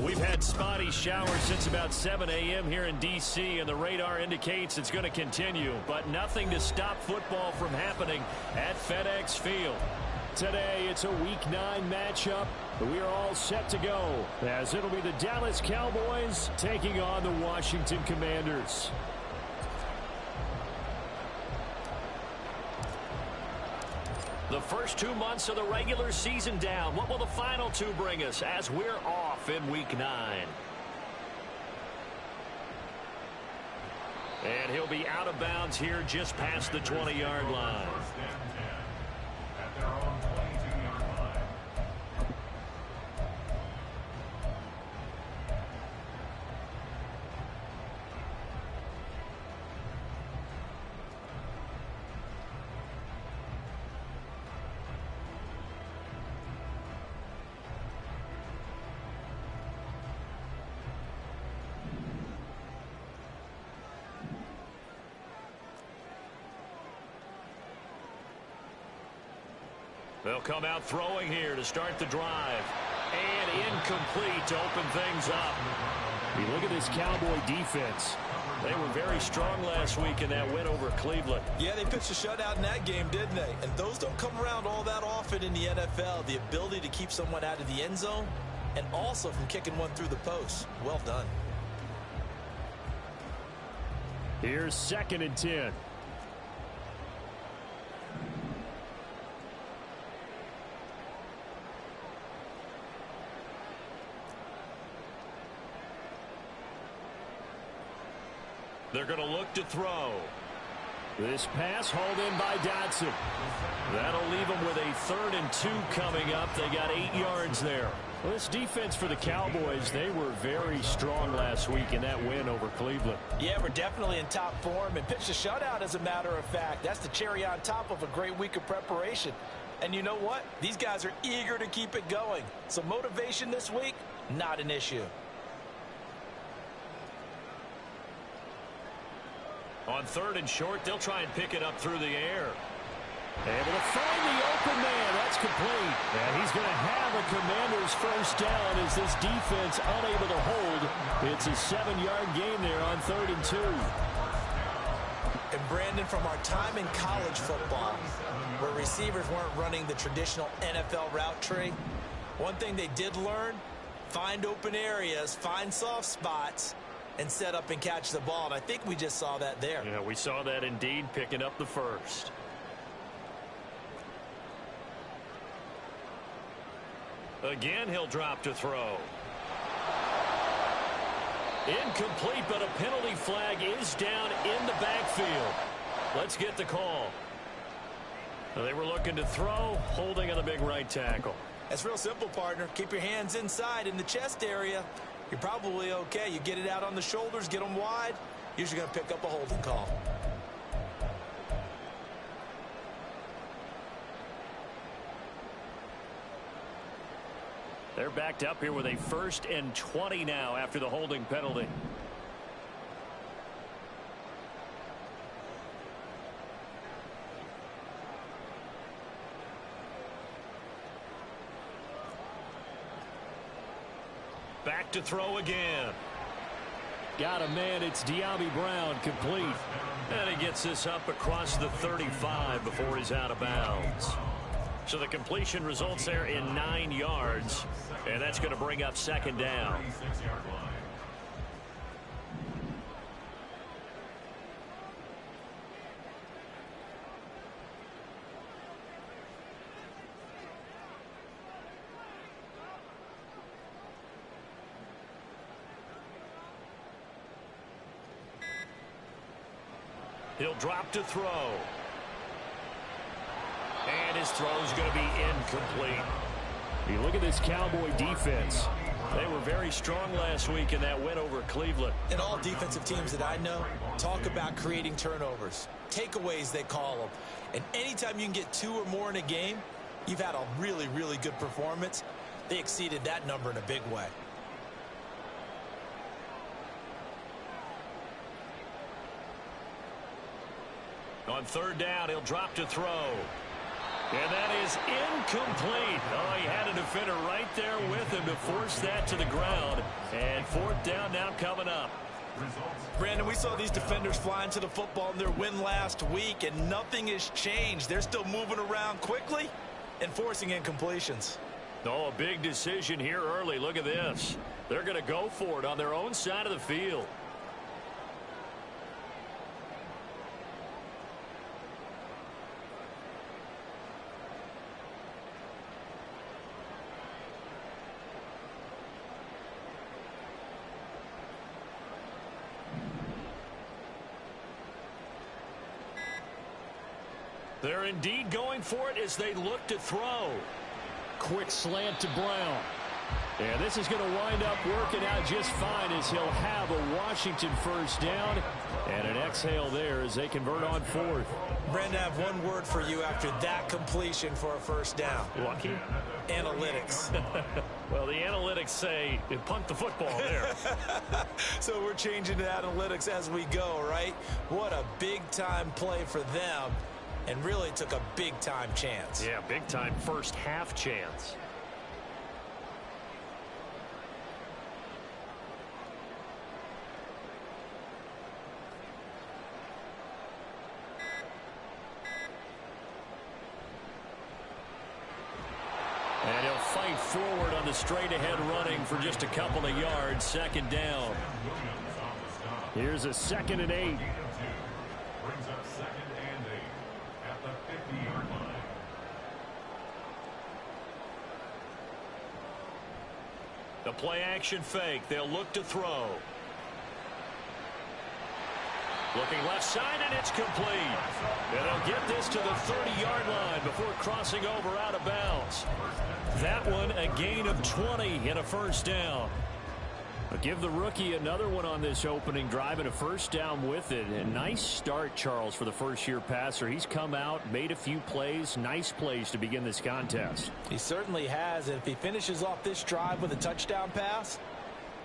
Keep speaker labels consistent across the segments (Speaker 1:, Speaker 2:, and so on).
Speaker 1: We've had spotty showers since about 7 a.m. here in D.C., and the radar indicates it's going to continue, but nothing to stop football from happening at FedEx Field. Today, it's a Week 9 matchup. We are all set to go, as it'll be the Dallas Cowboys taking on the Washington Commanders. The first 2 months of the regular season down. What will the final 2 bring us as we're off in Week 9? And he'll be out of bounds here just past the 20-yard line. They'll come out throwing here to start the drive. And incomplete to open things up. You look at this Cowboy defense. They were very strong last week in that win over Cleveland.
Speaker 2: Yeah, they pitched a shutout in that game, didn't they? And those don't come around all that often in the NFL. The ability to keep someone out of the end zone and also from kicking one through the post. Well done.
Speaker 1: Here's 2nd and 10. They're going to look to throw. This pass hauled in by Dotson. That'll leave them with a 3rd and 2 coming up. They got 8 yards there. Well, this defense for the Cowboys, they were very strong last week in that win over Cleveland.
Speaker 2: Yeah, we're definitely in top form and pitched a shutout, as a matter of fact. That's the cherry on top of a great week of preparation. And you know what? These guys are eager to keep it going. So motivation this week, not an issue.
Speaker 1: On 3rd and short, they'll try and pick it up through the air. Able to find the open man. That's complete. And he's going to have a Commanders first down as this defense unable to hold. It's a 7-yard gain there on 3rd and 2.
Speaker 2: And Brandon, from our time in college football, where receivers weren't running the traditional NFL route tree, one thing they did learn, find open areas, find soft spots, and set up and catch the ball. And I think we just saw that there.
Speaker 1: Yeah, we saw that indeed, picking up the first. Again, he'll drop to throw. Incomplete, but a penalty flag is down in the backfield. Let's get the call. They were looking to throw, holding on the big right tackle.
Speaker 2: That's real simple, partner. Keep your hands inside in the chest area. You're probably okay. You get it out on the shoulders, get them wide, usually going to pick up a holding call.
Speaker 1: They're backed up here with a 1st and 20 now after the holding penalty. Back to throw again. Got a man. It's De'Ami Brown, complete. And he gets this up across the 35 before he's out of bounds. So the completion results there in 9 yards. And that's going to bring up 2nd down. He'll drop to throw. And his throw is going to be incomplete. You look at this Cowboy defense. They were very strong last week in that win over Cleveland.
Speaker 2: And all defensive teams that I know talk about creating turnovers. Takeaways, they call them. And anytime you can get 2 or more in a game, you've had a really, really good performance. They exceeded that number in a big way. On 3rd down, he'll drop to throw.
Speaker 1: And that is incomplete. Oh, he had a defender right there with him to force that to the ground. And fourth down now coming up.
Speaker 2: Brandon, we saw these defenders flying to the football in their win last week, and nothing has changed. They're still moving around quickly and forcing incompletions.
Speaker 1: Oh, a big decision here early. Look at this. They're going to go for it on their own side of the field. They're indeed going for it as they look to throw. Quick slant to Brown. And this is going to wind up working out just fine as he'll have a Washington first down. And an exhale there as they convert on fourth.
Speaker 2: Brandon, I have one word for you after that completion for a first down.
Speaker 1: Lucky?
Speaker 2: Analytics.
Speaker 1: Well, the analytics say punt the football there.
Speaker 2: So we're changing to analytics as we go, right? What a big-time play for them. And really took a big-time chance.
Speaker 1: Yeah, big-time first half chance. And he'll fight forward on the straight-ahead running for just a couple of yards. Second down. Here's a 2nd and 8.
Speaker 3: Brings up 2nd and 8 at the 50-yard line.
Speaker 1: The play-action fake. They'll look to throw. Looking left side, and it's complete. And they'll get this to the 30-yard line before crossing over out of bounds. That one, a gain of 20 and a first down. But give the rookie another one on this opening drive and a first down with it. A nice start, Charles, for the first-year passer. He's come out, made a few plays, nice plays to begin this contest.
Speaker 2: He certainly has, and if he finishes off this drive with a touchdown pass,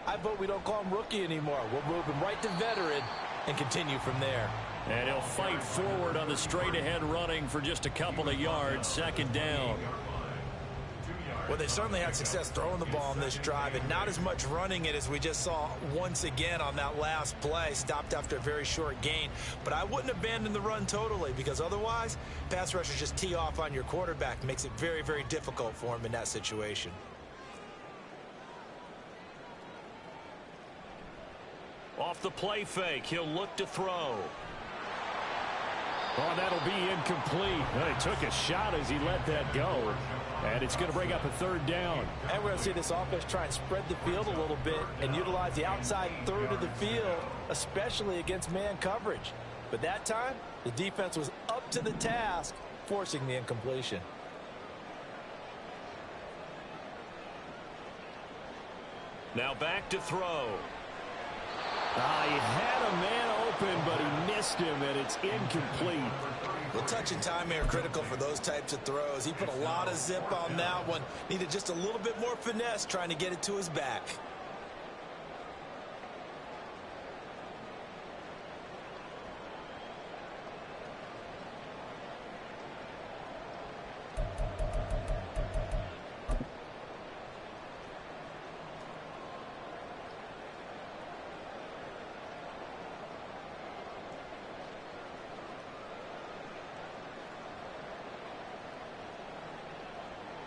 Speaker 2: I vote we don't call him rookie anymore. We'll move him right to veteran and continue from there.
Speaker 1: And he'll fight forward on the straight-ahead running for just a couple of yards. Second down.
Speaker 2: Well, they certainly had success throwing the ball on this drive and not as much running it as we just saw once again on that last play. Stopped after a very short gain. But I wouldn't abandon the run totally because otherwise, pass rushers just tee off on your quarterback. Makes it very, very difficult for him in that situation.
Speaker 1: Off the play fake, he'll look to throw. Oh, that'll be incomplete. Well, he took a shot as he let that go. And it's going to bring up a third down.
Speaker 2: And we're going to see this offense try and spread the field a little bit and utilize the outside third of the field, especially against man coverage. But that time, the defense was up to the task, forcing the incompletion.
Speaker 1: Now back to throw. He had a man open, but he missed him, and it's incomplete.
Speaker 2: Well, touch and time are critical for those types of throws. He put a lot of zip on that one. Needed just a little bit more finesse trying to get it to his back.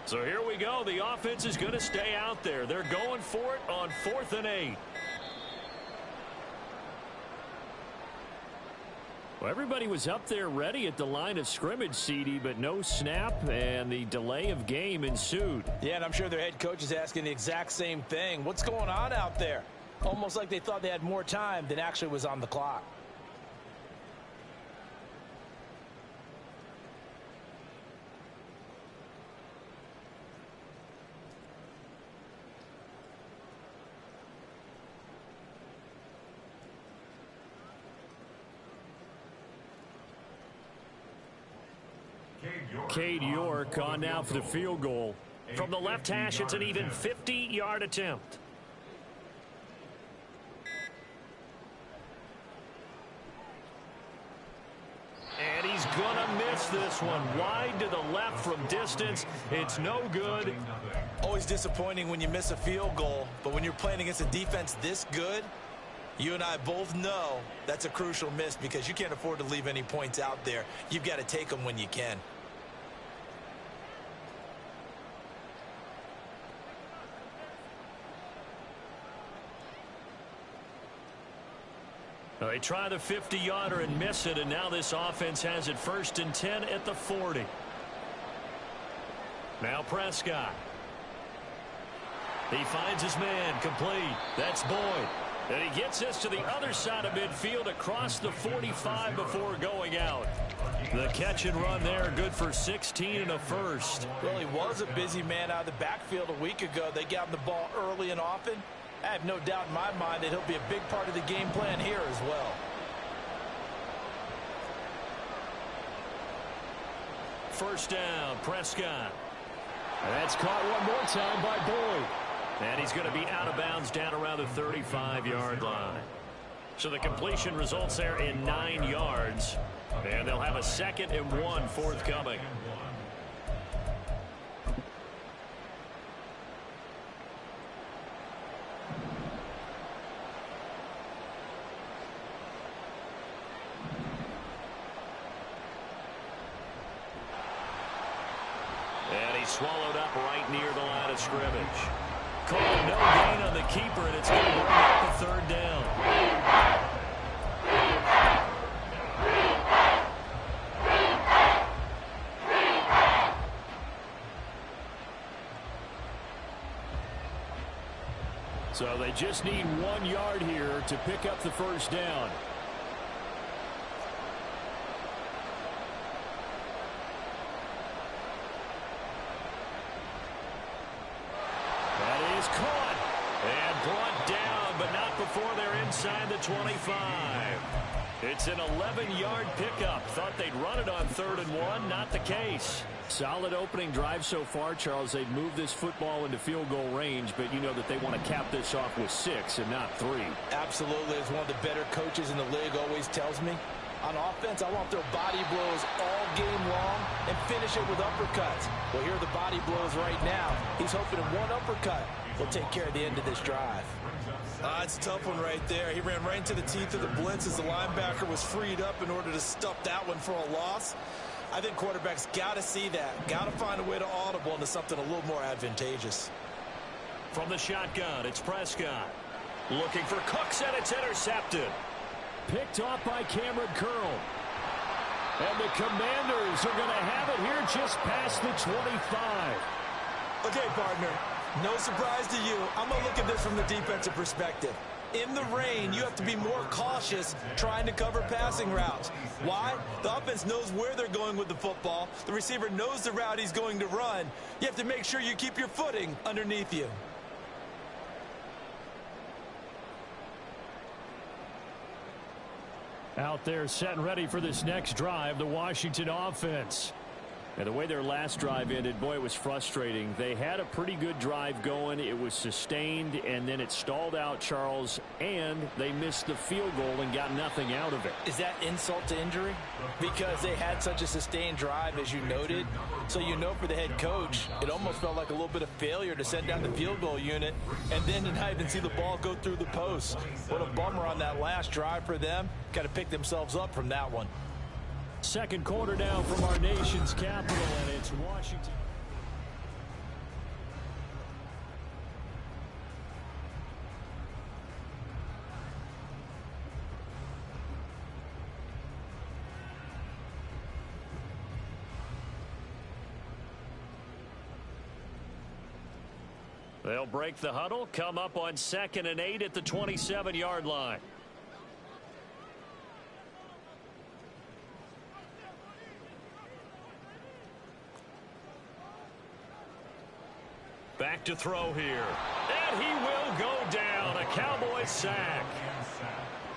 Speaker 1: So here we go. The offense is going to stay out there. They're going for it on 4th and 8. Well, everybody was up there ready at the line of scrimmage, CD, but no snap, and the delay of game ensued.
Speaker 2: Yeah, and I'm sure their head coach is asking the exact same thing. What's going on out there? Almost like they thought they had more time than actually was on the clock.
Speaker 1: Cade York on now for the field goal. From the left hash, it's an even 50-yard attempt. And he's going to miss this one. Wide to the left from distance. It's no good.
Speaker 2: Always disappointing when you miss a field goal, but when you're playing against a defense this good, you and I both know that's a crucial miss because you can't afford to leave any points out there. You've got to take them when you can.
Speaker 1: They try the 50-yarder and miss it, and now this offense has it 1st and 10 at the 40. Now Prescott. He finds his man complete. That's Boyd. And he gets this to the other side of midfield across the 45 before going out. The catch and run there, good for 16 and a first.
Speaker 2: Well, he was a busy man out of the backfield a week ago. They got him the ball early and often. I have no doubt in my mind that he'll be a big part of the game plan here as well.
Speaker 1: First down, Prescott. And that's caught one more time by Boyd. And he's going to be out of bounds down around the 35-yard line. So the completion results there in 9 yards. And they'll have a 2nd and 1 forthcoming. And he's swallowed up right near the line of scrimmage. Called no gain on the keeper, and it's going to bring up the 3rd down. So they just need 1 yard here to pick up the 1st down. That is caught and brought down, but not before they're inside the 25. It's an 11-yard pickup. Thought they'd run it on 3rd and 1. Not the case.
Speaker 4: Solid opening drive so far, Charles. They've moved this football into field goal range, but you know that they want to cap this off with 6 and not 3.
Speaker 2: Absolutely. As one of the better coaches in the league always tells me, on offense, I want their body blows all game long and finish it with uppercuts. Well, here are the body blows right now. He's hoping in one uppercut will take care of the end of this drive. It's a tough one right there. He ran right into the teeth of the blitz as the linebacker was freed up in order to stuff that one for a loss. I think quarterbacks got to see that. Got to find a way to audible into something a little more advantageous.
Speaker 1: From the shotgun, it's Prescott. Looking for Cooks, and it's intercepted.
Speaker 4: Picked off by Cameron Curl. And the Commanders are going to have it here just past the 25.
Speaker 2: Okay, partner. No surprise to you. I'm going to look at this from the defensive perspective. In the rain, you have to be more cautious trying to cover passing routes. Why? The offense knows where they're going with the football. The receiver knows the route he's going to run. You have to make sure you keep your footing underneath you.
Speaker 4: Out there set and ready for this next drive, the Washington offense. And the way their last drive ended, boy, it was frustrating. They had a pretty good drive going. It was sustained, and then it stalled out, Charles, and they missed the field goal and got nothing out of it.
Speaker 2: Is that insult to injury? Because they had such a sustained drive, as you noted. So you know for the head coach, it almost felt like a little bit of failure to send down the field goal unit and then to not even see the ball go through the post. What a bummer on that last drive for them. Got to pick themselves up from that one.
Speaker 4: Second quarter down from our nation's capital, and it's Washington.
Speaker 1: They'll break the huddle, come up on 2nd and 8 at the 27-yard line. Back to throw here. And he will go down. A Cowboy sack.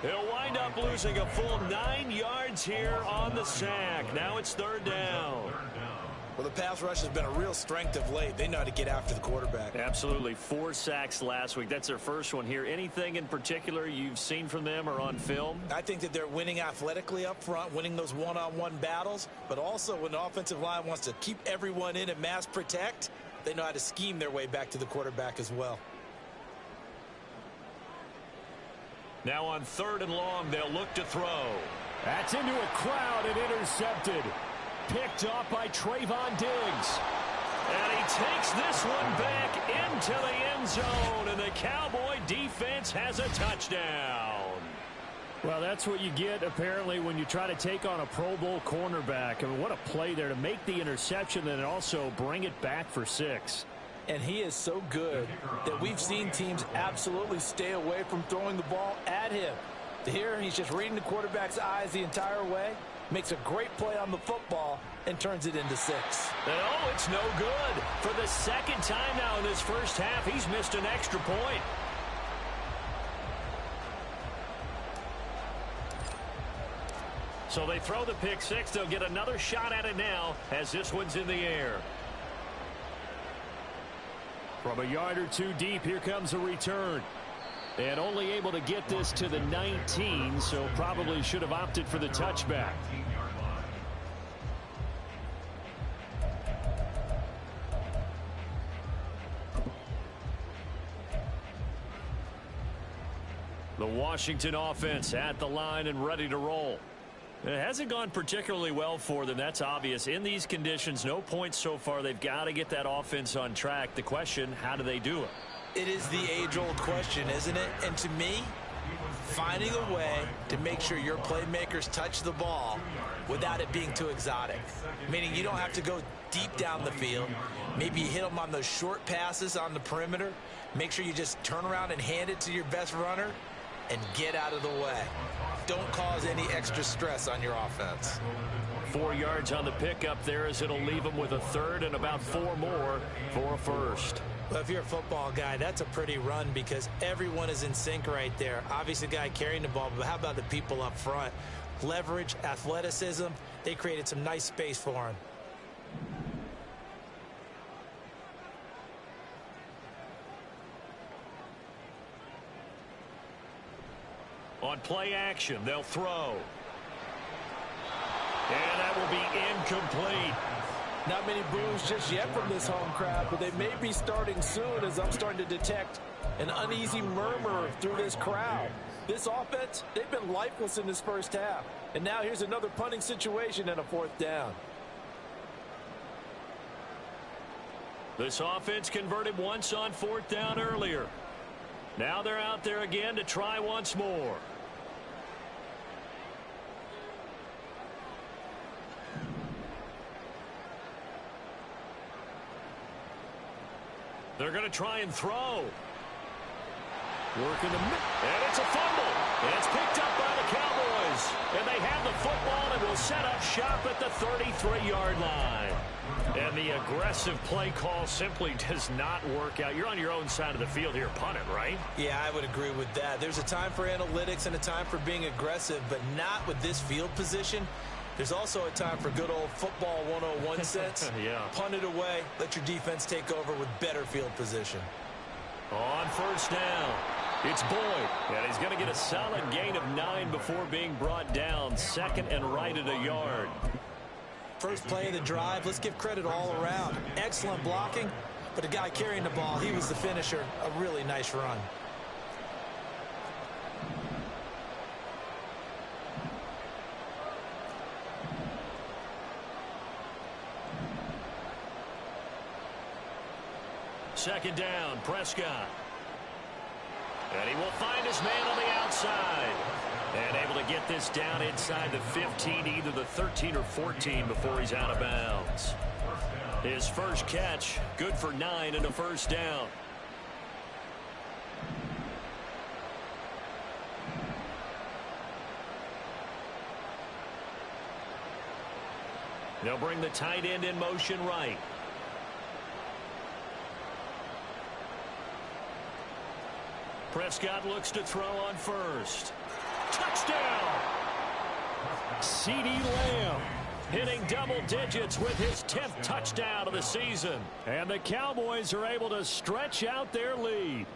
Speaker 1: He'll wind up losing a full 9 yards here on the sack. Now it's 3rd down.
Speaker 2: Well, the pass rush has been a real strength of late. They know how to get after the quarterback.
Speaker 4: Absolutely. 4 sacks last week. That's their first one here. Anything in particular you've seen from them or on film?
Speaker 2: I think that they're winning athletically up front, winning those one-on-one battles, but also when the offensive line wants to keep everyone in and mass protect, they know how to scheme their way back to the quarterback as well.
Speaker 1: Now on 3rd and long, they'll look to throw.
Speaker 4: That's into a crowd and intercepted. Picked off by Trayvon Diggs.
Speaker 1: And he takes this one back into the end zone, and the Cowboy defense has a touchdown.
Speaker 4: Well, that's what you get, apparently, when you try to take on a Pro Bowl cornerback. I mean, what a play there to make the interception and also bring it back for 6.
Speaker 5: And he is so good that we've seen teams absolutely stay away from throwing the ball at him. Here, he's just reading the quarterback's eyes the entire way, makes a great play on the football, and turns it into 6.
Speaker 1: And oh, it's no good. For the 2nd time now in this first half, he's missed an extra point. So they throw the pick 6. They'll get another shot at it now as this one's in the air.
Speaker 4: From a yard or 2 deep, here comes a return. And only able to get this to the 19, so probably should have opted for the touchback.
Speaker 1: The Washington offense at the line and ready to roll. It hasn't gone particularly well for them. That's obvious. In these conditions, no points so far. They've got to get that offense on track. The question, how do they do it?
Speaker 2: It is the age-old question, isn't it? And to me, finding a way to make sure your playmakers touch the ball without it being too exotic. Meaning you don't have to go deep down the field. Maybe you hit them on those short passes on the perimeter. Make sure you just turn around and hand it to your best runner and get out of the way. Don't cause any extra stress on your offense.
Speaker 1: 4 yards on the pickup there as it'll leave them with a 3rd and about 4 more for a 1st.
Speaker 2: Well, if you're a football guy, that's a pretty run because everyone is in sync right there. Obviously, the guy carrying the ball, but how about the people up front? Leverage, athleticism, they created some nice space for him.
Speaker 1: On play action, they'll throw. And that will be incomplete.
Speaker 5: Not many boos just yet from this home crowd, but they may be starting soon as I'm starting to detect an uneasy murmur through this crowd. This offense, they've been lifeless in this first half. And now here's another punting situation and a 4th down.
Speaker 1: This offense converted once on 4th down earlier. Now they're out there again to try once more. They're going to try and throw.
Speaker 4: Working the
Speaker 1: and it's a fumble. And it's picked up by the Cowboys. And they have the football and will set up shop at the 33-yard line. And the aggressive play call simply does not work out. You're on your own side of the field here, punt it, right?
Speaker 2: Yeah, I would agree with that. There's a time for analytics and a time for being aggressive, but not with this field position. There's also a time for good old football 101 sense.
Speaker 1: Yeah.
Speaker 2: Punt it away. Let your defense take over with better field position.
Speaker 1: On 1st down, it's Boyd. And he's going to get a solid gain of 9 before being brought down. 2nd and right at a yard.
Speaker 2: First play of the drive, let's give credit all around. Excellent blocking, but the guy carrying the ball, he was the finisher. A really nice run.
Speaker 1: Second down, Prescott. And he will find his man on the outside. And able to get this down inside the 15, either the 13 or 14 before he's out of bounds. His first catch, good for 9 and a 1st down. They'll bring the tight end in motion right. Prescott looks to throw on 1st. Touchdown!
Speaker 4: CeeDee Lamb hitting double digits with his 10th touchdown of the season. And the Cowboys are able to stretch out their lead.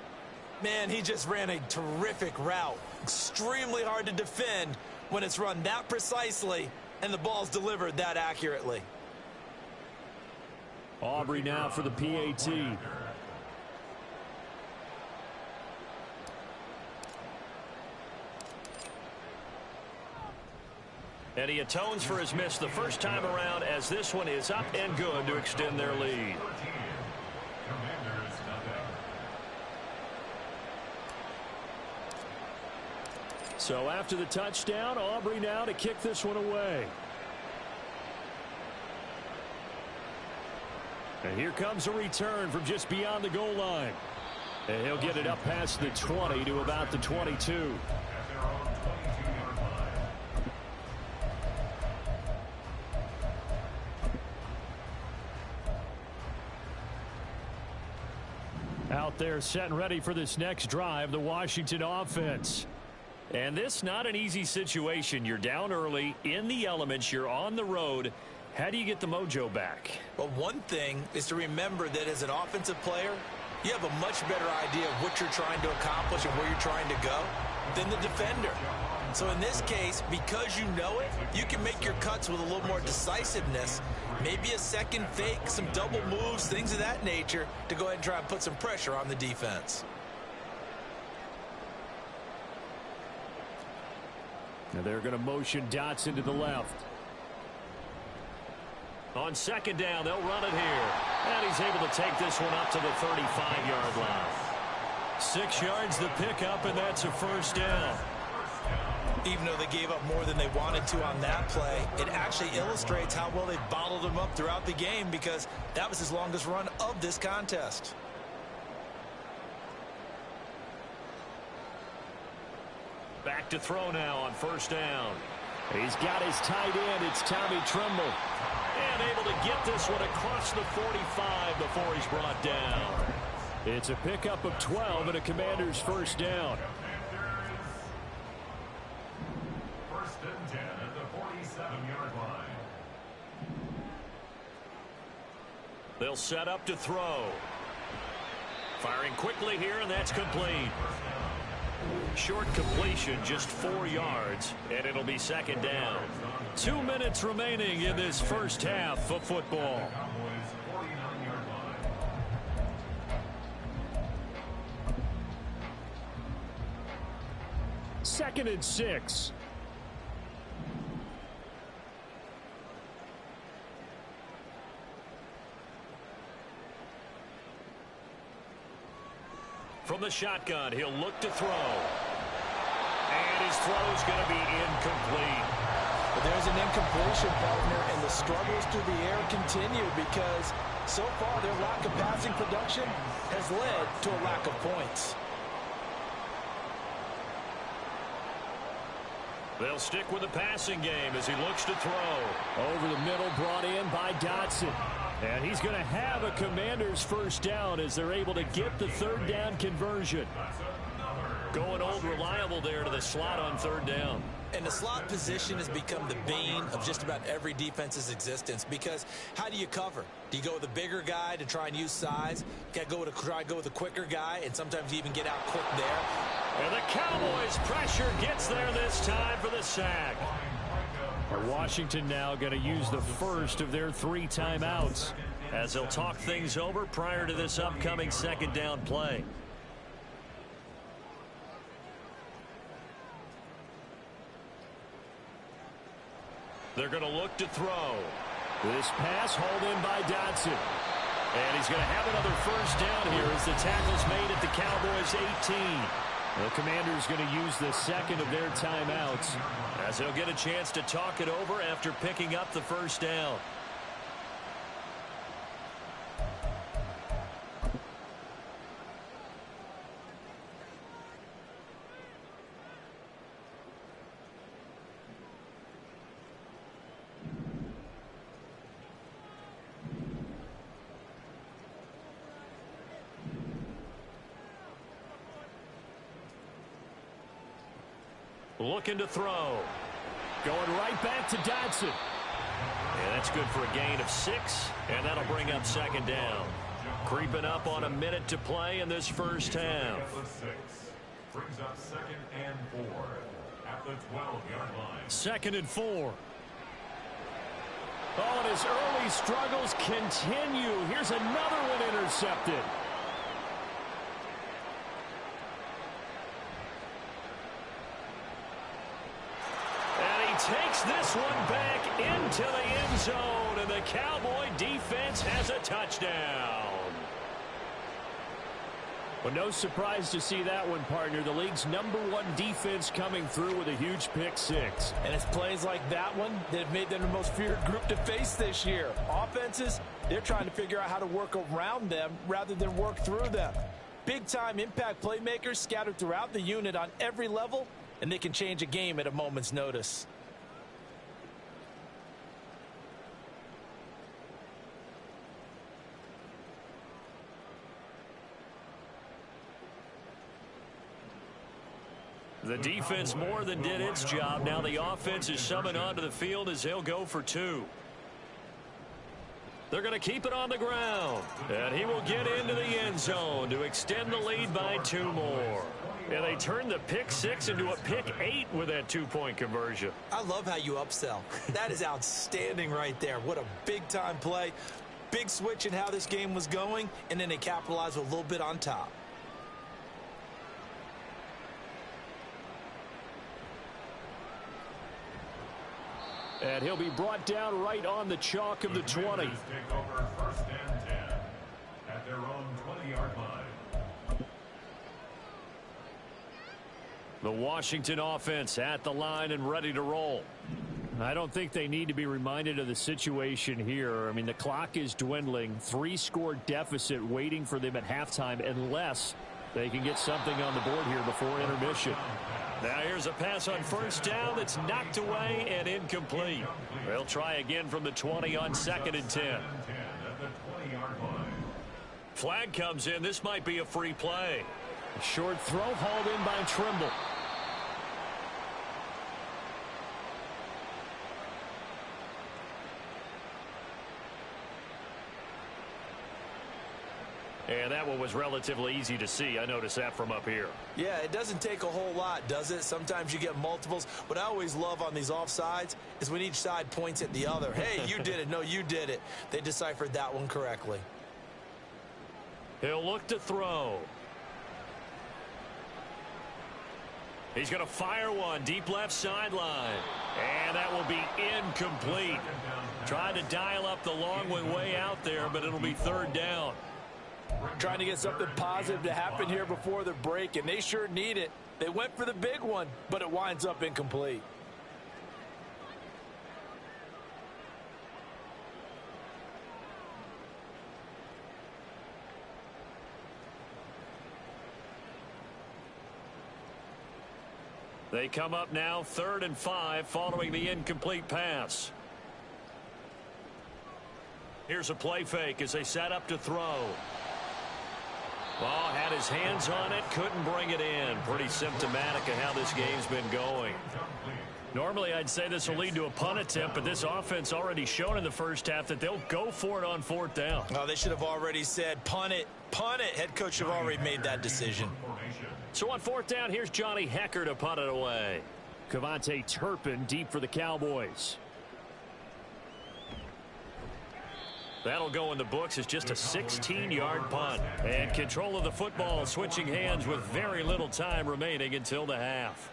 Speaker 2: Man, he just ran a terrific route. Extremely hard to defend when it's run that precisely and the ball's delivered that accurately.
Speaker 4: Aubrey now for the PAT. And he atones for his miss the first time around, as this one is up and good to extend their lead. So after the touchdown, Aubrey now to kick this one away. And here comes a return from just beyond the goal line. And he'll get it up past the 20 to about the 22. Out there set and ready for this next drive, the Washington offense. And this not an easy situation. You're down early, in the elements, you're on the road. How do you get the mojo back?
Speaker 2: Well, one thing is to remember that as an offensive player, you have a much better idea of what you're trying to accomplish and where you're trying to go than the defender. So in this case, because you know it, you can make your cuts with a little more decisiveness. Maybe a second fake, some double moves, things of that nature to go ahead and try and put some pressure on the defense.
Speaker 4: Now they're going to motion Dotson to the left. On second down, they'll run it here. And he's able to take this one up to the 35-yard line. 6 yards the pickup, and that's a first down.
Speaker 2: Even though they gave up more than they wanted to on that play, it actually illustrates how well they bottled him up throughout the game, because that was his longest run of this contest.
Speaker 4: Back to throw now on first down. He's got his tight end. It's Tommy Tremble. And able to get this one across the 45 before he's brought down. It's a pickup of 12 and a Commander's first down.
Speaker 3: First and 10 at the 47-yard line.
Speaker 4: They'll set up to throw. Firing quickly here, and that's complete. Short completion, just 4 yards, and it'll be second down. 2 minutes remaining in this first half of football.
Speaker 3: Cowboys 49-yard line.
Speaker 4: Second and 6. From the shotgun, he'll look to throw. And his throw's going to be incomplete.
Speaker 5: But there's an incompletion, partner, and the struggles through the air continue because so far their lack of passing production has led to a lack of points.
Speaker 4: They'll stick with the passing game as he looks to throw. Over the middle, brought in by Dotson. And he's going to have a Commander's first down as they're able to get the third down conversion. Going old reliable there to the slot on third down.
Speaker 2: And the slot position has become the bane of just about every defense's existence, because how do you cover? Do you go with a bigger guy to try and use size? You got to try to go with a quicker guy, and sometimes you even get out quick there.
Speaker 4: And the Cowboys' pressure gets there this time for the sack. Washington now going to use the first of their 3 timeouts as they'll talk things over prior to this upcoming second down play. They're going to look to throw. This pass hauled in by Dotson. And he's going to have another first down here as the tackle's made at the Cowboys' 18. The Commander's going to use the second of their timeouts as they'll get a chance to talk it over after picking up the first down. Looking to throw. Going right back to Dotson. That's good for a gain of 6, and that'll bring up second down. Creeping up on a minute to play in this first half.
Speaker 3: Brings up 2nd and 4 at the 12-yard line.
Speaker 4: 2nd and 4. Oh, and his early struggles continue. Here's another one intercepted. And he takes this one back into the end zone, and the Cowboy defense has a touchdown. Well, no surprise to see that one, partner. The league's #1 defense coming through with a huge pick 6.
Speaker 5: And it's plays like that one that have made them the most feared group to face this year. Offenses, they're trying to figure out how to work around them rather than work through them. Big-time impact playmakers scattered throughout the unit on every level, and they can change a game at a moment's notice.
Speaker 4: The defense more than did its job. Now the offense is summoned onto the field as they'll go for 2. They're going to keep it on the ground. And he will get into the end zone to extend the lead by 2 more. And they turned the pick 6 into a pick 8 with that 2-point conversion.
Speaker 2: I love how you upsell. That is outstanding right there. What a big-time play. Big switch in how this game was going, and then they capitalized with a little bit on top.
Speaker 4: And he'll be brought down right on the chalk of the 20.
Speaker 3: Take over 1st and 10 at their own 20-yard line.
Speaker 4: The Washington offense at the line and ready to roll. I don't think they need to be reminded of the situation here. I mean, the clock is dwindling. 3-score deficit waiting for them at halftime unless they can get something on the board here before intermission. Now here's a pass on 1st down that's knocked away and incomplete. They'll try again from the 20 on 2nd and 10. Flag comes in. This might be a free play. A short throw hauled in by Trimble. And that one was relatively easy to see. I noticed that from up here.
Speaker 2: Yeah, it doesn't take a whole lot, does it? Sometimes you get multiples. What I always love on these offsides is when each side points at the other. Hey, you did it. No, you did it. They deciphered that one correctly.
Speaker 4: He'll look to throw. He's going to fire one deep left sideline. And that will be incomplete. Trying to dial up the long one way out there, but it'll be 3rd down.
Speaker 5: Trying to get something positive to happen here before the break, and they sure need it. They went for the big one, but it winds up incomplete.
Speaker 4: They come up now 3rd and 5 following the incomplete pass. Here's a play fake as they set up to throw. Well, had his hands on it, couldn't bring it in. Pretty symptomatic of how this game's been going. Normally, I'd say this will lead to a punt attempt, but this offense already shown in the first half that they'll go for it on 4th down.
Speaker 2: Oh, they should have already said, punt it, punt it. Head coach should have already made that decision.
Speaker 4: So on 4th down, here's Johnny Hecker to punt it away. Kevontae Turpin deep for the Cowboys. That'll go in the books as just a 16-yard punt. And control of the football switching hands with very little time remaining until the half.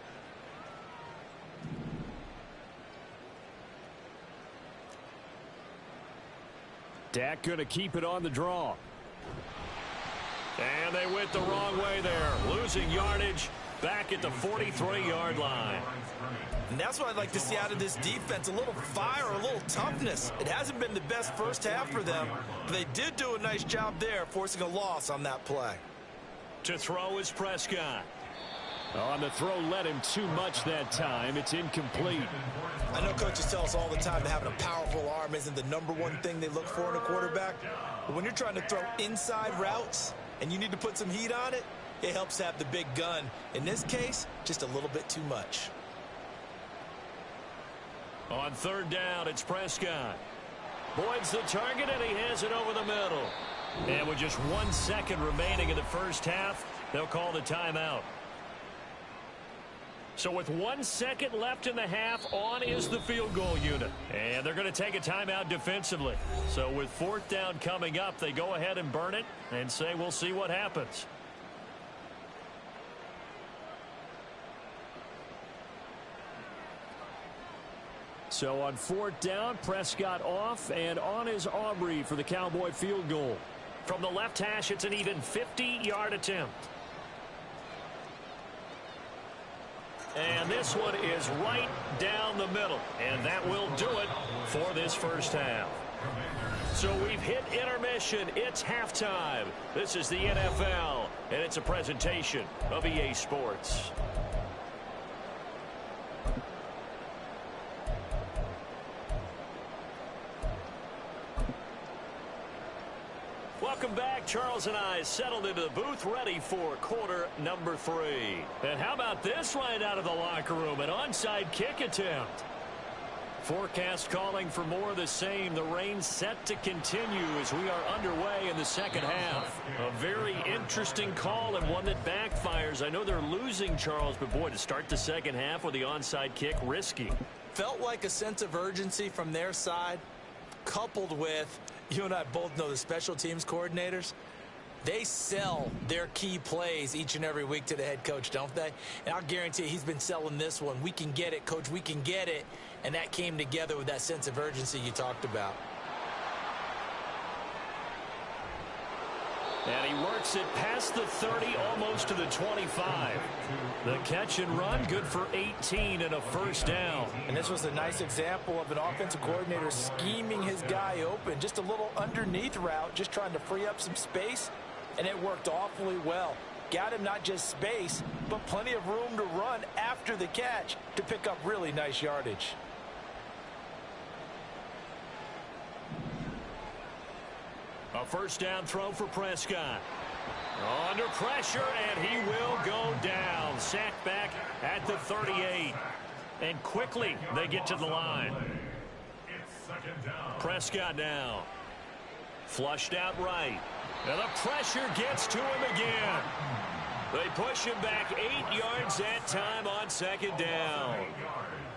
Speaker 4: Dak going to keep it on the draw. And they went the wrong way there. Losing yardage back at the 43-yard line.
Speaker 2: And that's what I'd like to see out of this defense. A little fire, a little toughness. It hasn't been the best first half for them, but they did do a nice job there, forcing a loss on that play.
Speaker 4: To throw is Prescott. On the throw led him too much that time. It's incomplete.
Speaker 2: I know coaches tell us all the time that having a powerful arm isn't the #1 thing they look for in a quarterback. But when you're trying to throw inside routes and you need to put some heat on it, it helps have the big gun. In this case, just a little bit too much.
Speaker 4: On 3rd down, it's Prescott.
Speaker 1: Boyd's the target, and he has it over the middle. And with just 1 second remaining in the first half, they'll call the timeout. So with 1 second left in the half, on is the field goal unit. And they're going to take a timeout defensively. So with 4th down coming up, they go ahead and burn it and say we'll see what happens. So on 4th down, Prescott off, and on is Aubrey for the Cowboy field goal. From the left hash, it's an even 50-yard attempt. And this one is right down the middle. And that will do it for this first half. So we've hit intermission. It's halftime. This is the NFL, and it's a presentation of EA Sports. Welcome back. Charles and I settled into the booth ready for quarter number 3. And how about this right out of the locker room? An onside kick attempt. Forecast calling for more of the same. The rain set to continue as we are underway in the second half. A very interesting call and one that backfires. I know they're losing, Charles, but boy, to start the second half with the onside kick, risky.
Speaker 2: Felt like a sense of urgency from their side, coupled with, you and I both know the special teams coordinators, they sell their key plays each and every week to the head coach, don't they? And I'll guarantee you he's been selling this one. We can get it, coach, we can get it. And that came together with that sense of urgency you talked about.
Speaker 1: And he works it past the 30, almost to the 25. The catch and run, good for 18 and a first down.
Speaker 5: And this was a nice example of an offensive coordinator scheming his guy open. Just a little underneath route, just trying to free up some space, and it worked awfully well. Got him not just space, but plenty of room to run after the catch to pick up really nice yardage.
Speaker 1: A first down throw for Prescott. Under pressure, and he will go down. Sacked back at the 38. And quickly, they get to the line. Prescott now. Flushed out right. And the pressure gets to him again. They push him back 8 yards that time on second down.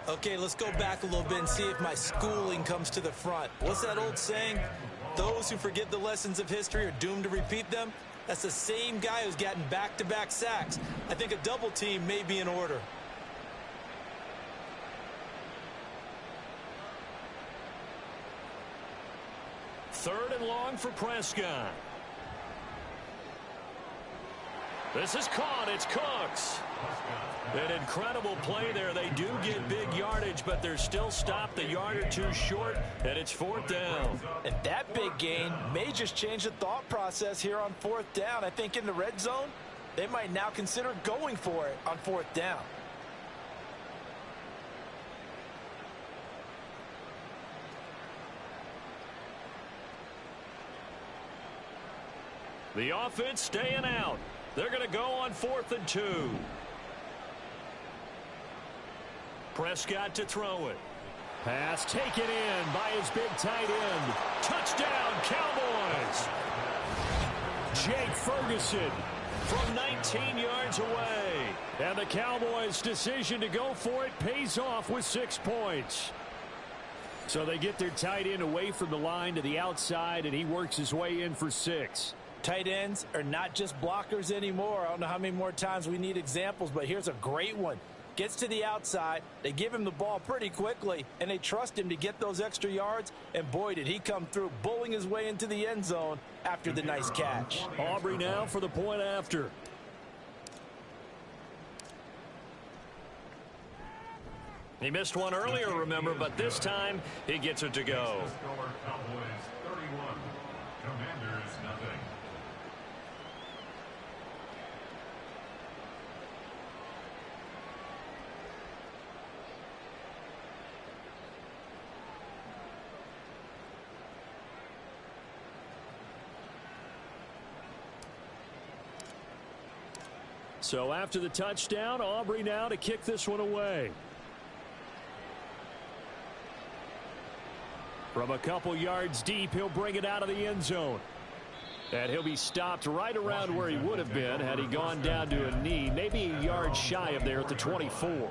Speaker 2: Okay, let's go back a little bit and see if my schooling comes to the front. What's that old saying? Those who forget the lessons of history are doomed to repeat them. That's the same guy who's gotten back-to-back sacks. I think a double team may be in order.
Speaker 1: Third and long for Prescott. This is caught. It's Cooks. An incredible play there. They do get big yardage, but they're still stopped a yard or two short, and it's 4th down.
Speaker 5: And that big gain may just change the thought process here on 4th down. I think in the red zone, they might now consider going for it on 4th down.
Speaker 1: The offense staying out. They're going to go on 4th and 2. Prescott to throw it. Pass taken in by his big tight end. Touchdown, Cowboys. Jake Ferguson from 19 yards away. And the Cowboys' decision to go for it pays off with 6 points. So they get their tight end away from the line to the outside, and he works his way in for 6.
Speaker 5: Tight ends are not just blockers anymore. I don't know how many more times we need examples, but here's a great one. Gets to the outside, they give him the ball pretty quickly, and they trust him to get those extra yards, and boy, did he come through, bulling his way into the end zone after the nice catch.
Speaker 1: Aubrey now for the point after. He missed one earlier, remember, but this time he gets it to go.
Speaker 3: Cowboys 31, Commanders nothing.
Speaker 1: So after the touchdown, Aubrey now to kick this one away.
Speaker 4: From a couple yards deep, he'll bring it out of the end zone. And he'll be stopped right around where he would have been had he gone down to a knee, maybe a yard shy of there at the 24.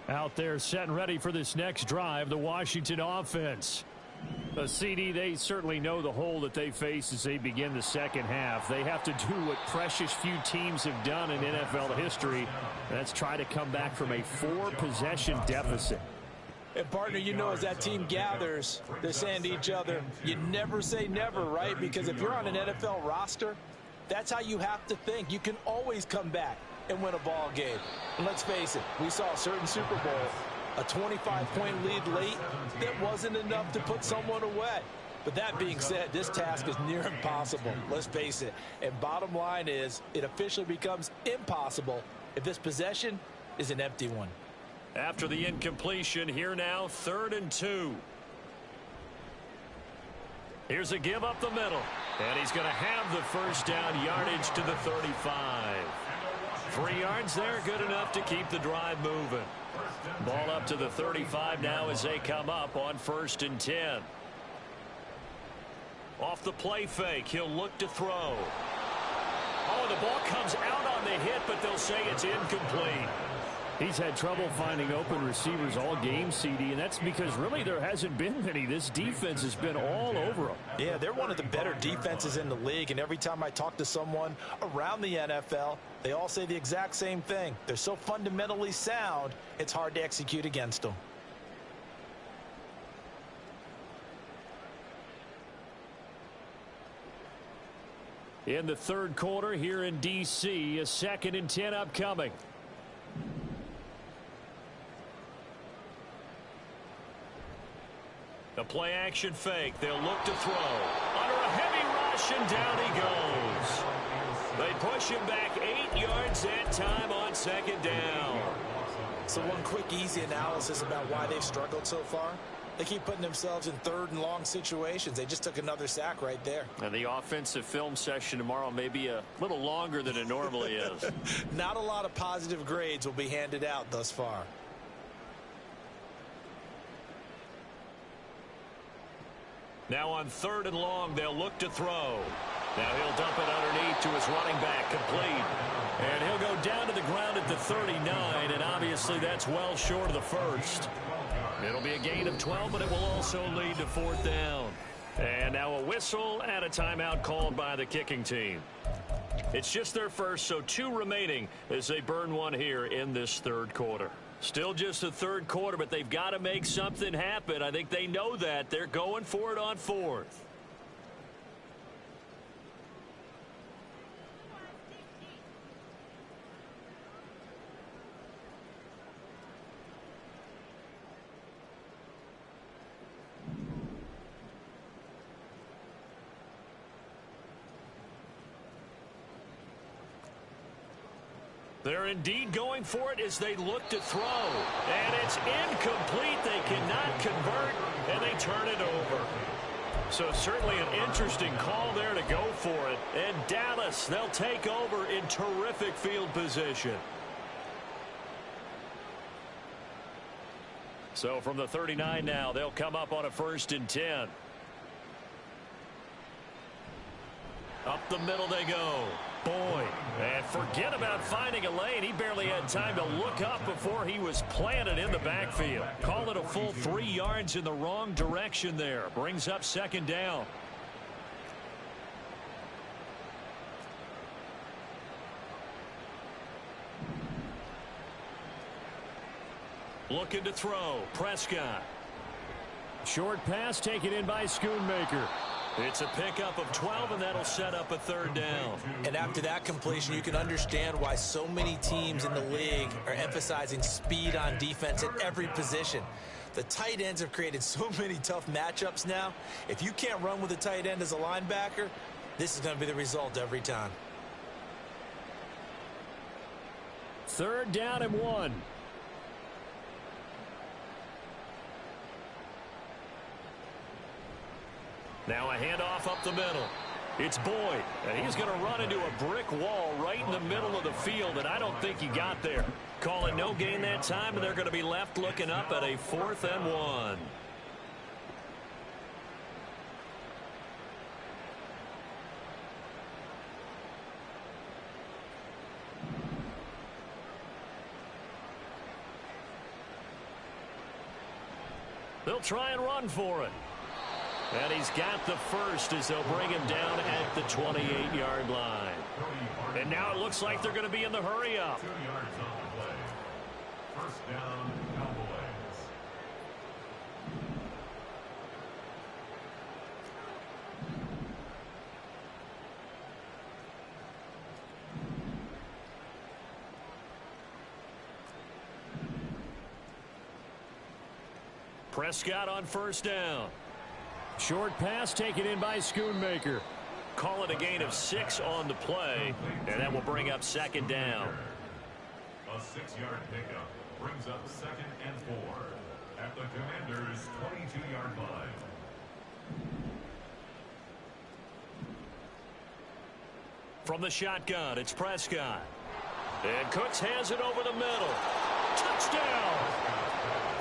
Speaker 4: Out there set and ready for this next drive, the Washington offense. The CD, they certainly know the hole that they face as they begin the second half. They have to do what precious few teams have done in NFL history. That's try to come back from a 4-possession deficit.
Speaker 5: And, partner, you know, as that team gathers, they're saying to each other, you never say never, right? Because if you're on an NFL roster, that's how you have to think. You can always come back and win a ball game. And let's face it, we saw a certain Super Bowl, a 25-point lead late that wasn't enough to put someone away. But that being said, this task is near impossible. Let's face it. And bottom line is, it officially becomes impossible if this possession is an empty one.
Speaker 1: After the incompletion, here now, 3rd and 2. Here's a give up the middle. And he's going to have the first down, yardage to the 35. 3 yards there, good enough to keep the drive moving. Ball up to the 35 now as they come up on 1st and 10. Off the play fake, he'll look to throw. Oh, the ball comes out on the hit, but they'll say it's incomplete.
Speaker 4: He's had trouble finding open receivers all game, CD, and that's because really there hasn't been many. This defense has been all over them.
Speaker 5: Yeah, they're one of the better defenses in the league, and every time I talk to someone around the NFL, they all say the exact same thing. They're so fundamentally sound, it's hard to execute against them.
Speaker 4: In the 3rd quarter here in D.C., a 2nd and 10 upcoming.
Speaker 1: The play action fake. They'll look to throw. Under a heavy rush, and down he goes. They push him back 8 yards that time on 2nd down.
Speaker 2: So one quick, easy analysis about why they've struggled so far. They keep putting themselves in 3rd and long situations. They just took another sack right there.
Speaker 1: And the offensive film session tomorrow may be a little longer than it normally is.
Speaker 2: Not a lot of positive grades will be handed out thus far.
Speaker 1: Now on 3rd and long, they'll look to throw. Now he'll dump it underneath to his running back, complete. And he'll go down to the ground at the 39, and obviously that's well short of the first. It'll be a gain of 12, but it will also lead to 4th down. And now a whistle and a timeout called by the kicking team. It's just their first, so 2 remaining as they burn one here in this 3rd quarter. Still just the 3rd quarter, but they've got to make something happen. I think they know that. They're going for it on 4th. They're indeed going for it as they look to throw. And it's incomplete. They cannot convert, and they turn it over. So certainly an interesting call there to go for it. And Dallas, they'll take over in terrific field position. So from the 39 now, they'll come up on a 1st and 10. Up the middle they go. Boyd. And forget about finding a lane. He barely had time to look up before he was planted in the backfield. Call it a full 3 yards in the wrong direction there. Brings up 2nd down. Looking to throw. Prescott.
Speaker 4: Short pass taken in by Schoonmaker.
Speaker 1: It's a pickup of 12, and that'll set up a 3rd down.
Speaker 2: And after that completion, you can understand why so many teams in the league are emphasizing speed on defense at every position. The tight ends have created so many tough matchups now. If you can't run with a tight end as a linebacker, this is going to be the result every time.
Speaker 4: 3rd down and 1.
Speaker 1: Now a handoff up the middle. It's Boyd, and he's going to run into a brick wall right in the middle of the field, and I don't think he got there. Calling no gain that time, and they're going to be left looking up at a 4th and 1. They'll try and run for it. And he's got the first as they'll bring him down at the 28-yard line. And now it looks like they're going to be in the hurry-up.
Speaker 3: 2 yards on the play. First down, Cowboys.
Speaker 1: Prescott on first down. Short pass taken in by Schoonmaker. Call it a gain of 6 on the play, and that will bring up 2nd down.
Speaker 3: A 6-yard pickup brings up 2nd and 4 at the Commanders' 22-yard line.
Speaker 1: From the shotgun, it's Prescott. And Cooks has it over the middle. Touchdown!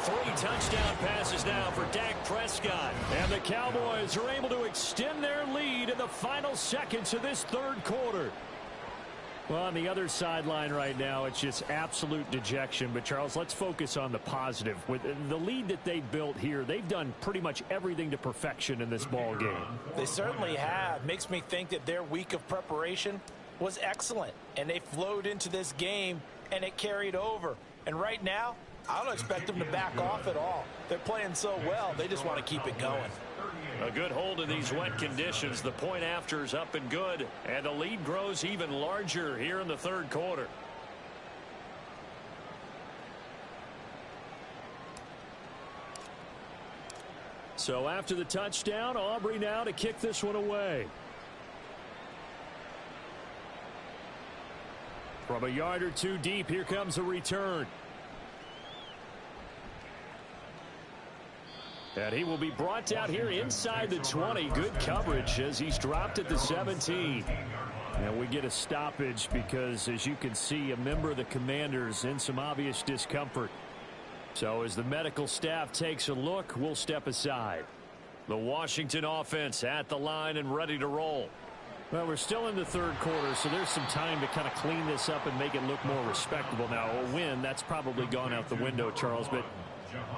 Speaker 1: 3 touchdown passes now for Dak Prescott. And the Cowboys are able to extend their lead in the final seconds of this 3rd quarter. Well, on the other sideline right now, it's just absolute dejection. But, Charles, let's focus on the positive. With the lead that they've built here, they've done pretty much everything to perfection in this ball game.
Speaker 5: They certainly have. Makes me think that their week of preparation was excellent. And they flowed into this game, and it carried over. And right now, I don't expect them to back off at all. They're playing so well, they just want to keep it going.
Speaker 1: A good hold in these wet conditions. The point after is up and good, and the lead grows even larger here in the 3rd quarter. So after the touchdown, Aubrey now to kick this one away. From a yard or 2 deep, here comes a return. And he will be brought out here inside the 20. Good coverage as he's dropped at the 17. And we get a stoppage because, as you can see, a member of the Commanders in some obvious discomfort. So as the medical staff takes a look, we'll step aside. The Washington offense at the line and ready to roll. Well, we're still in the 3rd quarter, so there's some time to kind of clean this up and make it look more respectable. Now, a win, that's probably gone out the window, Charles, but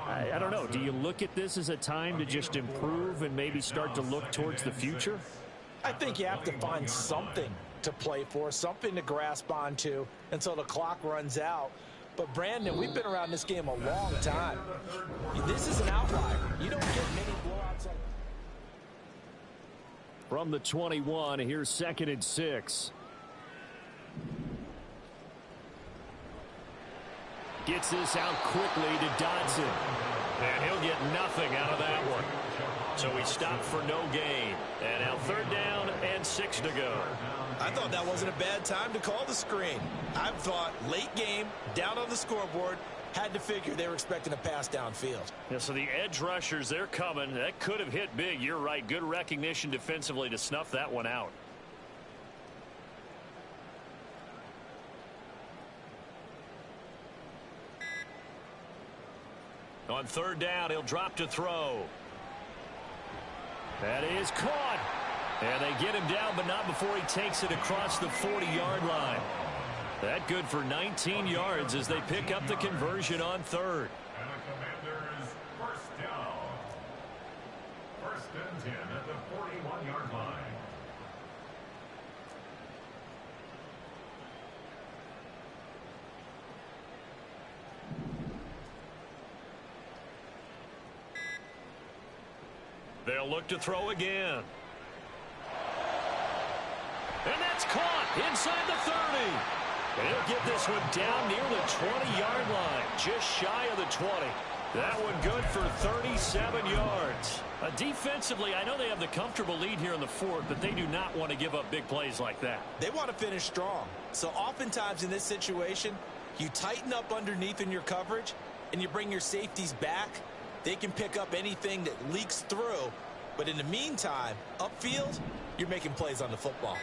Speaker 1: I don't know. Do you look at this as a time to just improve and maybe start to look towards the future?
Speaker 5: I think you have to find something to play for, something to grasp onto until the clock runs out. But, Brandon, we've been around this game a long time. This is an outlier. You don't get many blowouts like
Speaker 1: from the 21, here's 2nd and 6. Gets this out quickly to Dodson. And he'll get nothing out of that one. So he stopped for no gain. And now 3rd down and 6 to go.
Speaker 2: I thought that wasn't a bad time to call the screen. I thought late game, down on the scoreboard, had to figure they were expecting a pass downfield.
Speaker 1: Yeah, so the edge rushers, they're coming. That could have hit big. You're right. Good recognition defensively to snuff that one out. On 3rd down, he'll drop to throw. That is caught. And they get him down, but not before he takes it across the 40-yard line. That good for 19 yards as they pick up the conversion on 3rd.
Speaker 3: And the Commanders first down. 1st and 10 at the 41-yard line.
Speaker 1: They'll look to throw again. And that's caught inside the 30. And he'll get this one down near the 20-yard line, just shy of the 20. That one good for 37 yards. Defensively, I know they have the comfortable lead here in the 4th, but they do not want to give up big plays like that.
Speaker 2: They want to finish strong. So oftentimes in this situation, you tighten up underneath in your coverage, and you bring your safeties back. They can pick up anything that leaks through But in the meantime, upfield, you're making plays on the football.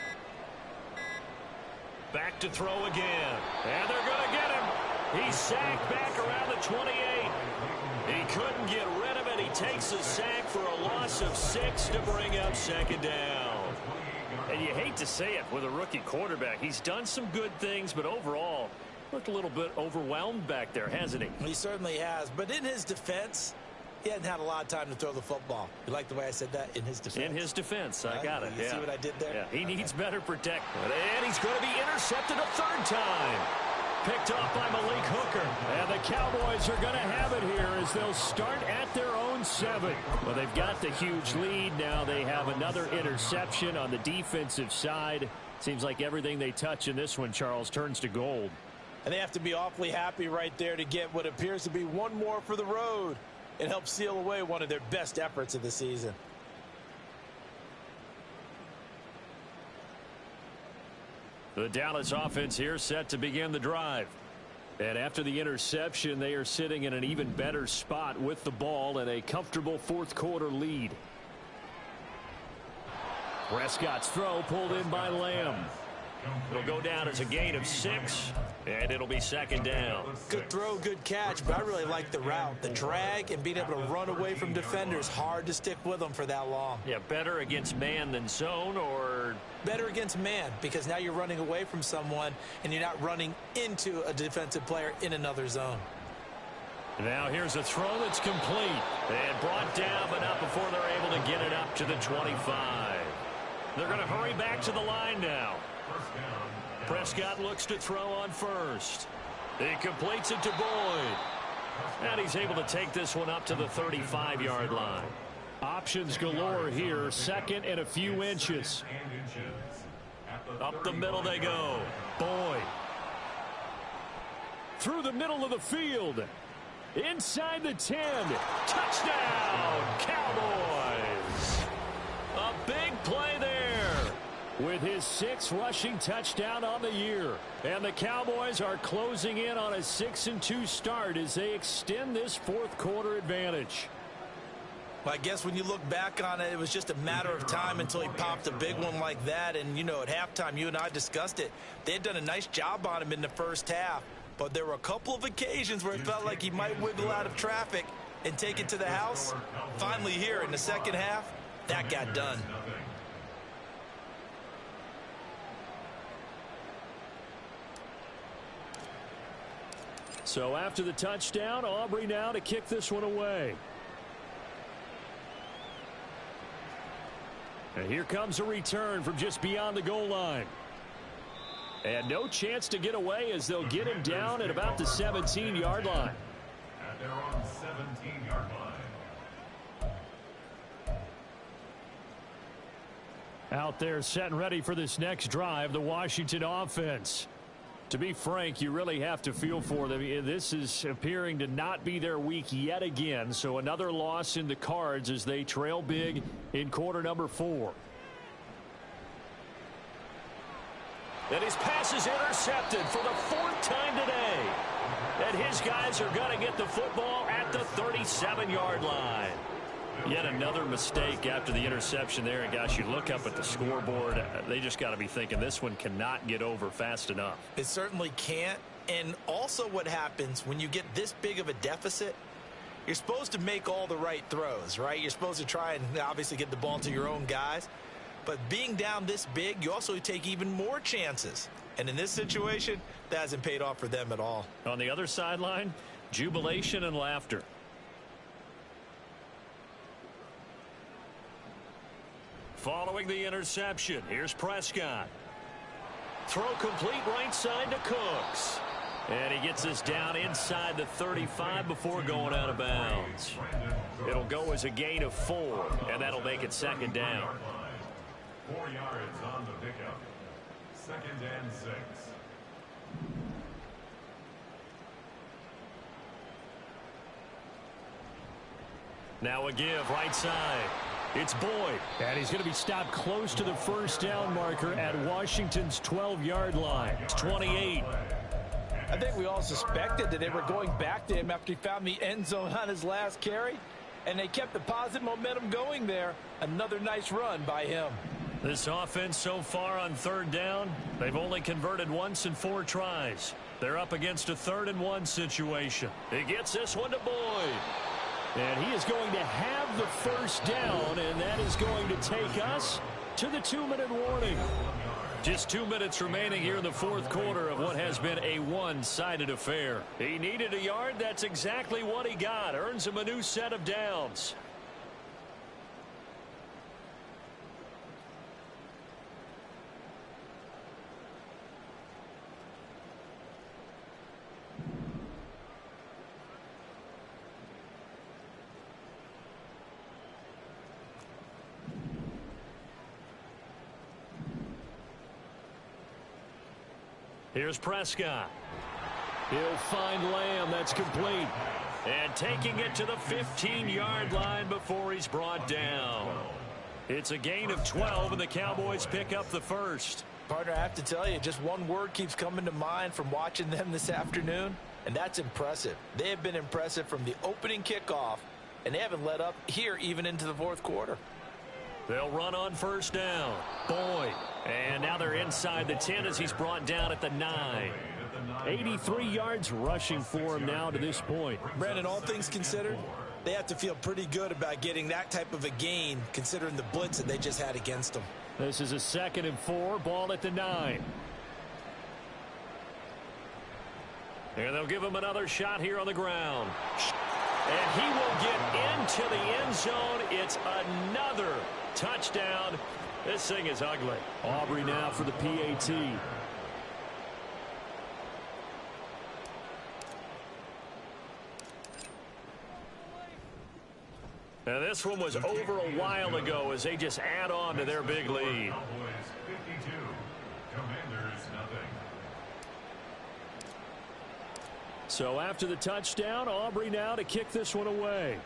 Speaker 1: Back to throw again. And they're going to get him. He's sacked back around the 28. He couldn't get rid of it. He takes a sack for a loss of 6 to bring up second down. And you hate to say it with a rookie quarterback. He's done some good things, but overall, looked a little bit overwhelmed back there, hasn't he?
Speaker 2: He certainly has. But in his defense, he hadn't had a lot of time to throw the football. You like the way I said that? In his defense.
Speaker 1: In his defense. I got it.
Speaker 2: You see what I did there?
Speaker 1: Yeah, he needs better protection. And he's going to be intercepted a third time. Picked off by Malik Hooker. And the Cowboys are going to have it here as they'll start at their own 7. Well, they've got the huge lead. Now they have another interception on the defensive side. Seems like everything they touch in this one, Charles, turns to gold.
Speaker 5: And they have to be awfully happy right there to get what appears to be one more for the road. It helps seal away one of their best efforts of the season.
Speaker 1: The Dallas offense here set to begin the drive. And after the interception, they are sitting in an even better spot with the ball and a comfortable fourth quarter lead. Prescott's throw pulled in by Lamb. It'll go down as a gain of 6, and it'll be second down.
Speaker 2: Good throw, good catch, but I really like the route. The drag and being able to run away from defenders, hard to stick with them for that long.
Speaker 1: Yeah, better against man than zone, or?
Speaker 2: Better against man, because now you're running away from someone, and you're not running into a defensive player in another zone.
Speaker 1: Now here's a throw that's complete, and brought down, but not before they're able to get it up to the 25. They're going to hurry back to the line now. Prescott looks to throw on first. He completes it to Boyd. And he's able to take this one up to the 35-yard line. Options galore here. Second and a few inches. Up the middle they go. Boyd. Through the middle of the field. Inside the 10. Touchdown, Cowboys. A big play there. With his 6th rushing touchdown on the year. And the Cowboys are closing in on a 6-2 start as they extend this fourth quarter advantage.
Speaker 2: Well, I guess when you look back on it, it was just a matter of time until he popped a big one like that. And, you know, at halftime, you and I discussed it. They had done a nice job on him in the first half. But there were a couple of occasions where it felt like he might wiggle out of traffic and take it to the house. Finally here in the second half, that got done.
Speaker 1: So after the touchdown, Aubrey now to kick this one away. And here comes a return from just beyond the goal line. And no chance to get away as they'll get him down at about the 17-yard line.
Speaker 3: At their own 17-yard line.
Speaker 1: Out there set and ready for this next drive, the Washington offense. To be frank, you really have to feel for them. This is appearing to not be their week yet again. So another loss in the cards as they trail big in quarter number 4. And his pass is intercepted for the 4th time today. And his guys are going to get the football at the 37-yard line. Yet another mistake after the interception there. And, gosh, you look up at the scoreboard. They just got to be thinking this one cannot get over fast enough.
Speaker 2: It certainly can't. And also what happens when you get this big of a deficit, you're supposed to make all the right throws, right? You're supposed to try and obviously get the ball to your own guys. But being down this big, you also take even more chances. And in this situation, that hasn't paid off for them at all.
Speaker 1: On the other sideline, jubilation and laughter. Following the interception, here's Prescott. Throw complete right side to Cooks. And he gets us down inside the 35 before going out of bounds. It'll go as a gain of 4, and that'll make it second down.
Speaker 3: 4 yards on the pickup. 2nd and 6.
Speaker 1: Now a give right side. It's Boyd. And he's going to be stopped close to the first down marker at Washington's 12-yard line. It's 28.
Speaker 5: I think we all suspected that they were going back to him after he found the end zone on his last carry. and they kept the positive momentum going there. Another nice run by him.
Speaker 4: This offense so far on third down, they've only converted once in 4 tries. They're up against a 3rd and 1 situation. He gets this one to Boyd. And he is going to have the first down, and that is going to take us to the 2-minute warning. Just 2 minutes remaining here in the 4th quarter of what has been a one-sided affair. He needed a yard. That's exactly what he got. Earns him a new set of downs. Here's Prescott. He'll find Lamb. That's complete. And taking it to the 15-yard line before he's brought down. It's a gain of 12, and the Cowboys pick up the first.
Speaker 5: Partner, I have to tell you, just one word keeps coming to mind from watching them this afternoon, and that's impressive. They have been impressive from the opening kickoff, and they haven't let up here even into the 4th quarter.
Speaker 4: They'll run on first down. Boyd. And now they're inside the 10 as he's brought down at the 9. 83 yards rushing for him now to this point.
Speaker 2: Brandon, all things considered, they have to feel pretty good about getting that type of a gain considering the blitz that they just had against them.
Speaker 4: This is a 2nd and 4. Ball at the 9. And they'll give him another shot here on the ground. And he will get into the end zone. It's another touchdown. This thing is ugly. Aubrey now for the PAT. Now this one was over a while ago as they just add on to their big lead.
Speaker 3: Cowboys 52, Commanders nothing.
Speaker 4: So after the touchdown, Aubrey now to kick this one away.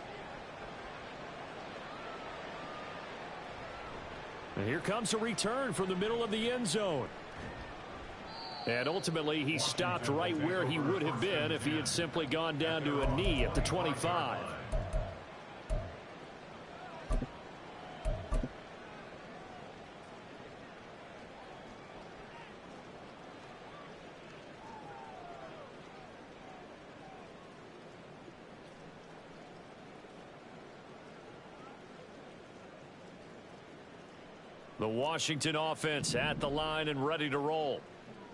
Speaker 4: And here comes a return from the middle of the end zone. And ultimately, he stopped right where he would have been if he had simply gone down to a knee at the 25. The Washington offense at the line and ready to roll.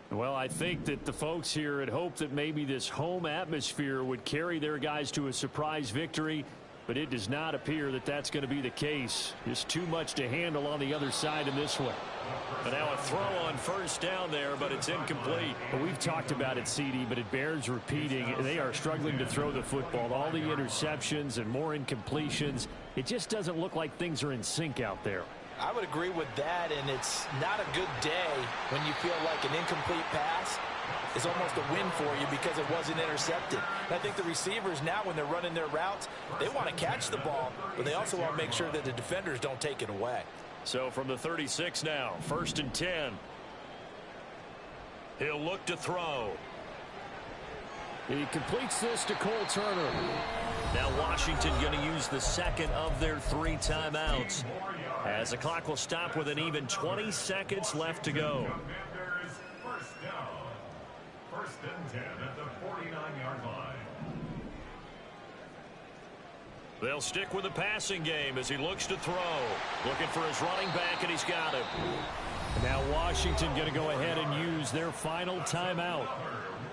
Speaker 4: Well, I think that the folks here had hoped that maybe this home atmosphere would carry their guys to a surprise victory, but it does not appear that that's going to be the case. Just too much to handle on the other side in this one. And now a throw on first down there, but it's incomplete. Well, we've talked about it, CD, but it bears repeating. They are struggling to throw the football. All the interceptions and more incompletions. It just doesn't look like things are in sync out there.
Speaker 5: I would agree with that, and it's not a good day when you feel like an incomplete pass is almost a win for you because it wasn't intercepted. And I think the receivers now, when they're running their routes, they want to catch the ball, but they also want to make sure that the defenders don't take it away.
Speaker 4: So from the 36 now, 1st and 10. He'll look to throw. He completes this to Cole Turner. Now Washington going to use the 2nd of their 3 timeouts, as the clock will stop with an even 20 seconds left to go.
Speaker 3: Commanders first down. 1st and 10 at the 49-yard line.
Speaker 4: They'll stick with the passing game as he looks to throw. Looking for his running back, and he's got him. Now Washington going to go ahead and use their final timeout.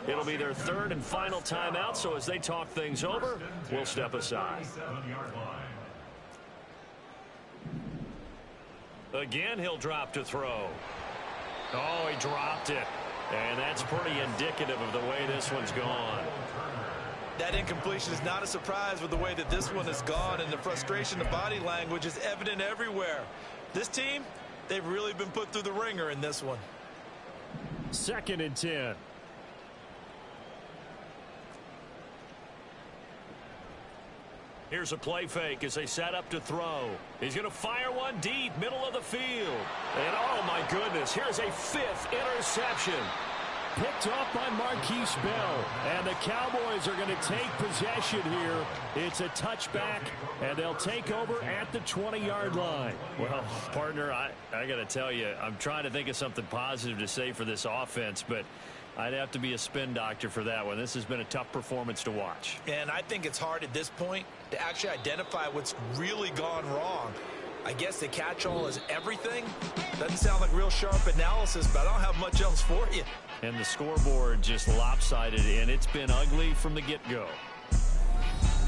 Speaker 4: It'll be their 3rd and final timeout, so as they talk things over, we'll step aside. Again, he'll drop to throw. Oh, he dropped it. And that's pretty indicative of the way this one's gone.
Speaker 2: That incompletion is not a surprise with the way that this one has gone, and the frustration, the body language is evident everywhere. This team, they've really been put through the ringer in this one.
Speaker 4: 2nd and 10. Here's a play fake as they set up to throw. He's going to fire one deep, middle of the field. And oh my goodness, here's a 5th interception. picked off by Marquise Bell. And the Cowboys are going to take possession here. It's a touchback, and they'll take over at the 20-yard line.
Speaker 1: Well, partner, I got to tell you, I'm trying to think of something positive to say for this offense, but I'd have to be a spin doctor for that one. This has been a tough performance to watch.
Speaker 2: And I think it's hard at this point to actually identify what's really gone wrong. I guess the catch-all is everything. Doesn't sound like real sharp analysis, but I don't have much else for you.
Speaker 1: And the scoreboard just lopsided, and it's been ugly from the get-go.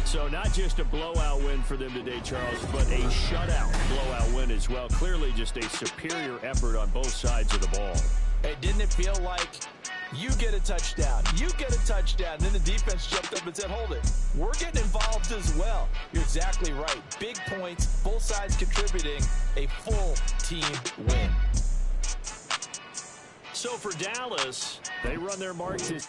Speaker 4: So not just a blowout win for them today, Charles, but a shutout blowout win as well. Clearly just a superior effort on both sides of the ball.
Speaker 5: Hey, didn't it feel like you get a touchdown, you get a touchdown, then the defense jumped up and said, hold it, we're getting involved as well. You're exactly right. Big points, both sides contributing, a full team win.
Speaker 4: So for Dallas, they run their mark to